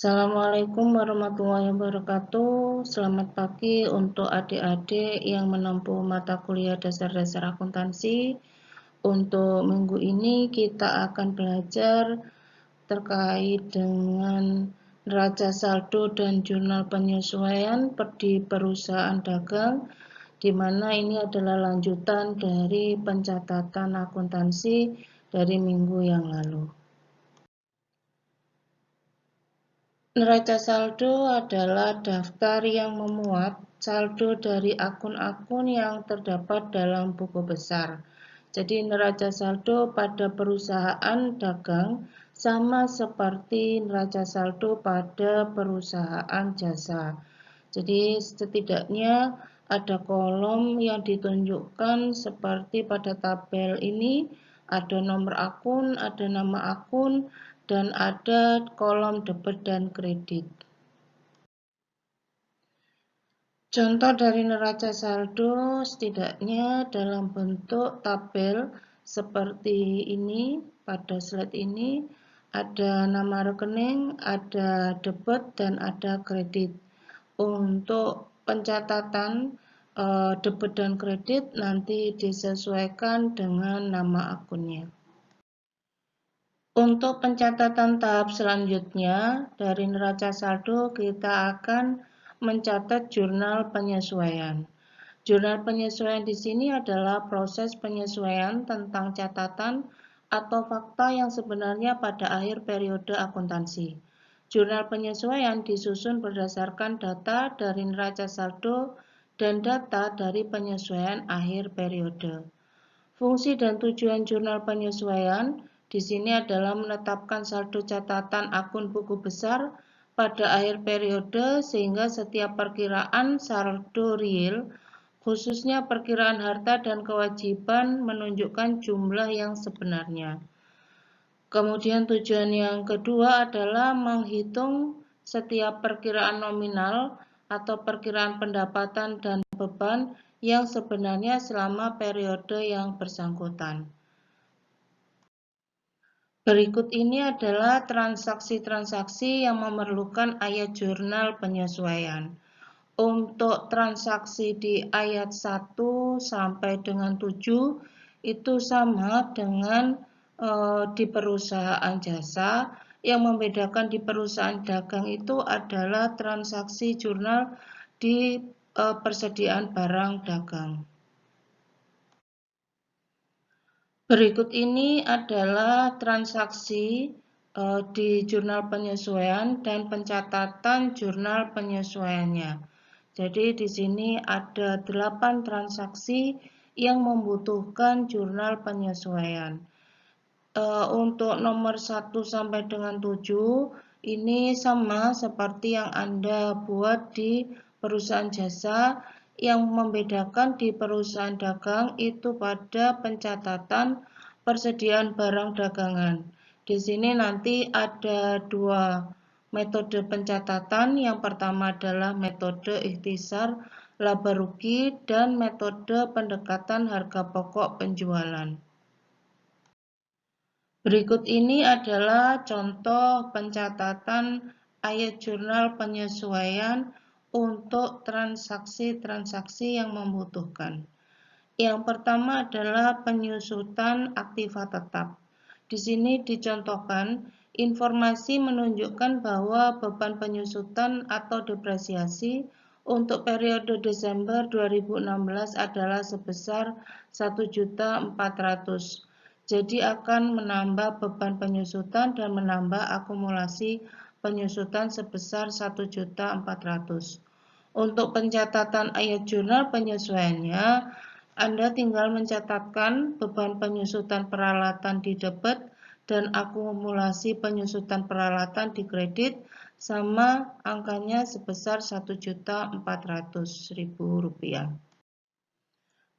Assalamualaikum warahmatullahi wabarakatuh. Selamat pagi untuk adik-adik yang menempuh mata kuliah dasar-dasar akuntansi. Untuk minggu ini kita akan belajar terkait dengan neraca saldo dan jurnal penyesuaian di perusahaan dagang, di mana ini adalah lanjutan dari pencatatan akuntansi dari minggu yang lalu. Neraca saldo adalah daftar yang memuat saldo dari akun-akun yang terdapat dalam buku besar. Jadi neraca saldo pada perusahaan dagang sama seperti neraca saldo pada perusahaan jasa. Jadi setidaknya ada kolom yang ditunjukkan seperti pada tabel ini, ada nomor akun, ada nama akun, dan ada kolom debit dan kredit. Contoh dari neraca saldo setidaknya dalam bentuk tabel seperti ini. Pada slide ini ada nama rekening, ada debit, dan ada kredit. Untuk pencatatan debit dan kredit nanti disesuaikan dengan nama akunnya. Untuk pencatatan tahap selanjutnya dari neraca saldo kita akan mencatat jurnal penyesuaian. Jurnal penyesuaian di sini adalah proses penyesuaian tentang catatan atau fakta yang sebenarnya pada akhir periode akuntansi. Jurnal penyesuaian disusun berdasarkan data dari neraca saldo dan data dari penyesuaian akhir periode. Fungsi dan tujuan jurnal penyesuaian di sini adalah menetapkan saldo catatan akun buku besar pada akhir periode sehingga setiap perkiraan saldo real, khususnya perkiraan harta dan kewajiban, menunjukkan jumlah yang sebenarnya. Kemudian tujuan yang kedua adalah menghitung setiap perkiraan nominal atau perkiraan pendapatan dan beban yang sebenarnya selama periode yang bersangkutan. Berikut ini adalah transaksi-transaksi yang memerlukan ayat jurnal penyesuaian. Untuk transaksi di ayat 1 sampai dengan 7 itu sama dengan di perusahaan jasa. Yang membedakan di perusahaan dagang itu adalah transaksi jurnal di persediaan barang dagang. Berikut ini adalah transaksi di jurnal penyesuaian dan pencatatan jurnal penyesuaiannya. Jadi di sini ada 8 transaksi yang membutuhkan jurnal penyesuaian. Untuk nomor 1 sampai dengan 7 ini sama seperti yang Anda buat di perusahaan jasa. Yang membedakan di perusahaan dagang itu pada pencatatan persediaan barang dagangan. Di sini nanti ada 2 metode pencatatan. Yang pertama adalah metode ikhtisar laba rugi dan metode pendekatan harga pokok penjualan. Berikut ini adalah contoh pencatatan ayat jurnal penyesuaian untuk transaksi-transaksi yang membutuhkan. Yang pertama adalah penyusutan aktiva tetap. Di sini dicontohkan informasi menunjukkan bahwa beban penyusutan atau depresiasi untuk periode Desember 2016 adalah sebesar 1.400.000. Jadi akan menambah beban penyusutan dan menambah akumulasi penyusutan sebesar 1.400.000. Untuk pencatatan ayat jurnal penyesuaiannya, Anda tinggal mencatatkan beban penyusutan peralatan di debit dan akumulasi penyusutan peralatan di kredit sama angkanya sebesar Rp1.400.000.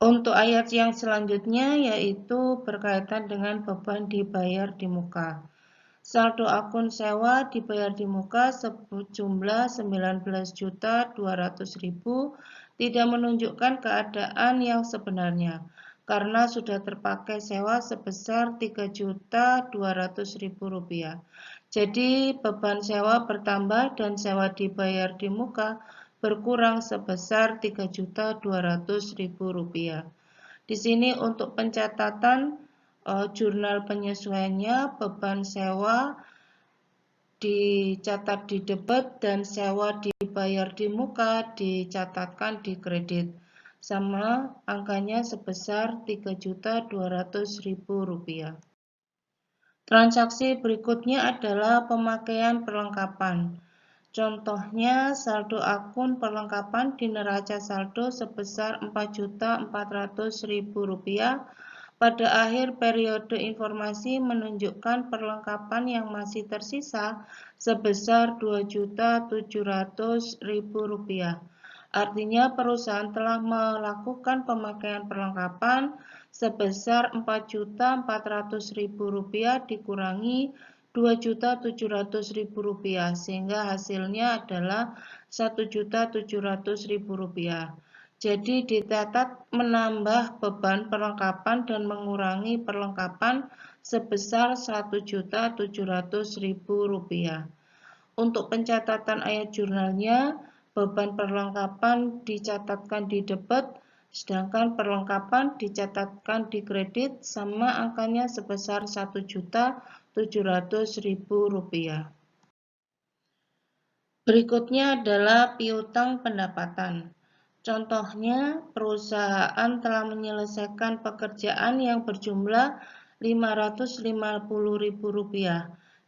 Untuk ayat yang selanjutnya yaitu berkaitan dengan beban dibayar di muka. Saldo akun sewa dibayar di muka sejumlah 19.200.000 tidak menunjukkan keadaan yang sebenarnya karena sudah terpakai sewa sebesar Rp3.200.000. Jadi beban sewa bertambah dan sewa dibayar di muka berkurang sebesar Rp3.200.000. Di sini untuk pencatatan jurnal penyesuaiannya, beban sewa dicatat di debit dan sewa dibayar di muka dicatatkan di kredit. Sama angkanya sebesar Rp3.200.000. Transaksi berikutnya adalah pemakaian perlengkapan. Contohnya, saldo akun perlengkapan di neraca saldo sebesar Rp4.400.000. Pada akhir periode informasi menunjukkan perlengkapan yang masih tersisa sebesar Rp2.700.000. Artinya perusahaan telah melakukan pemakaian perlengkapan sebesar Rp4.400.000 dikurangi Rp2.700.000 sehingga hasilnya adalah Rp1.700.000. Jadi dicatat menambah beban perlengkapan dan mengurangi perlengkapan sebesar Rp1.700.000. Untuk pencatatan ayat jurnalnya, beban perlengkapan dicatatkan di debit, sedangkan perlengkapan dicatatkan di kredit sama angkanya sebesar Rp1.700.000. Berikutnya adalah piutang pendapatan. Contohnya, perusahaan telah menyelesaikan pekerjaan yang berjumlah Rp550.000.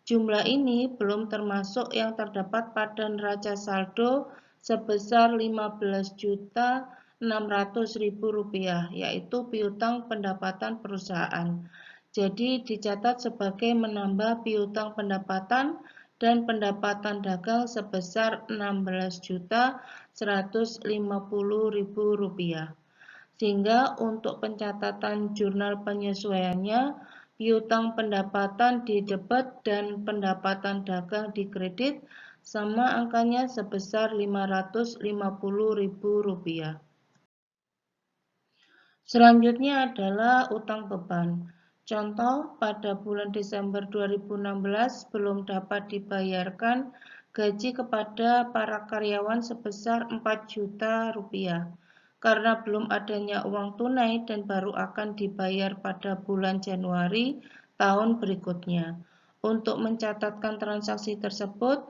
Jumlah ini belum termasuk yang terdapat pada neraca saldo sebesar Rp15.600.000, yaitu piutang pendapatan perusahaan. Jadi dicatat sebagai menambah piutang pendapatan dan pendapatan dagang sebesar Rp16.150.000. Sehingga untuk pencatatan jurnal penyesuaiannya, piutang pendapatan di debit dan pendapatan dagang di kredit sama angkanya sebesar Rp550.000. Selanjutnya adalah utang beban. Contoh, pada bulan Desember 2016 belum dapat dibayarkan gaji kepada para karyawan sebesar Rp4 juta karena belum adanya uang tunai dan baru akan dibayar pada bulan Januari tahun berikutnya. Untuk mencatatkan transaksi tersebut,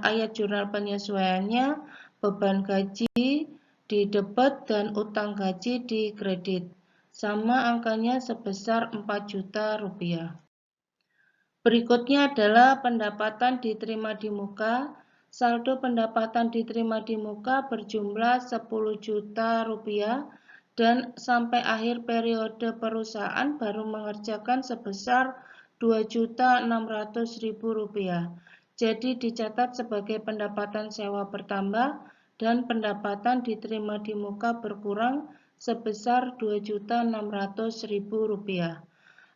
ayat jurnal penyesuaiannya, beban gaji di debit dan utang gaji di kredit. Sama angkanya sebesar Rp4 juta. Berikutnya adalah pendapatan diterima di muka. Saldo pendapatan diterima di muka berjumlah Rp10 juta dan sampai akhir periode perusahaan baru mengerjakan sebesar Rp2.600.000. Jadi dicatat sebagai pendapatan sewa bertambah dan pendapatan diterima di muka berkurang sebesar Rp2.600.000.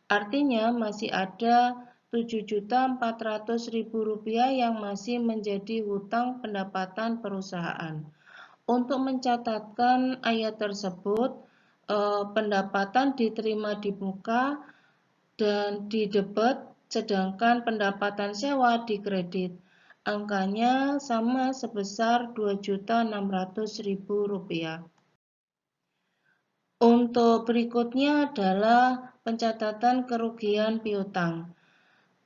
Artinya masih ada Rp7.400.000 yang masih menjadi hutang pendapatan perusahaan. Untuk mencatatkan ayat tersebut, pendapatan diterima di muka dan di debit, sedangkan pendapatan sewa di kredit. Angkanya sama sebesar Rp2.600.000. Untuk berikutnya adalah pencatatan kerugian piutang.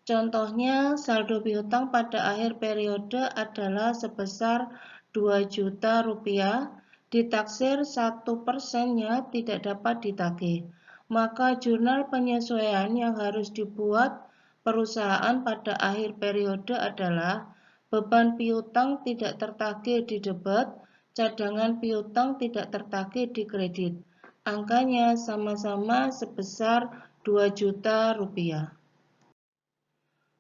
Contohnya, saldo piutang pada akhir periode adalah sebesar Rp2 juta, ditaksir 1%-nya tidak dapat ditagih. Maka jurnal penyesuaian yang harus dibuat perusahaan pada akhir periode adalah beban piutang tidak tertagih di debit, cadangan piutang tidak tertagih di kredit. Angkanya sama-sama sebesar Rp2 juta.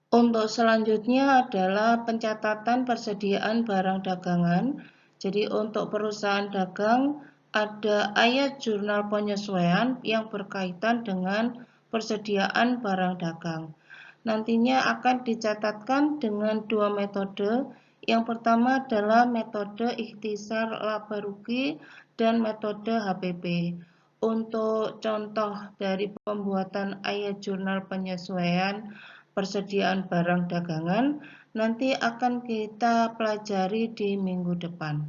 Untuk selanjutnya adalah pencatatan persediaan barang dagangan. Jadi untuk perusahaan dagang ada ayat jurnal penyesuaian yang berkaitan dengan persediaan barang dagang. Nantinya akan dicatatkan dengan dua metode. Yang pertama adalah metode ikhtisar laba rugi dan metode HPP. Untuk contoh dari pembuatan ayat jurnal penyesuaian persediaan barang dagangan nanti akan kita pelajari di minggu depan.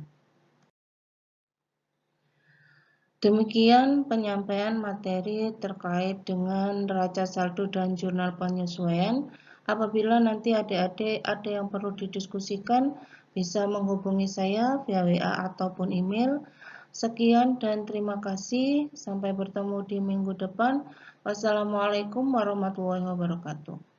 Demikian penyampaian materi terkait dengan neraca saldo dan jurnal penyesuaian. Apabila nanti adik-adik ada yang perlu didiskusikan, bisa menghubungi saya via WA ataupun email. Sekian dan terima kasih. Sampai bertemu di minggu depan. Wassalamualaikum warahmatullahi wabarakatuh.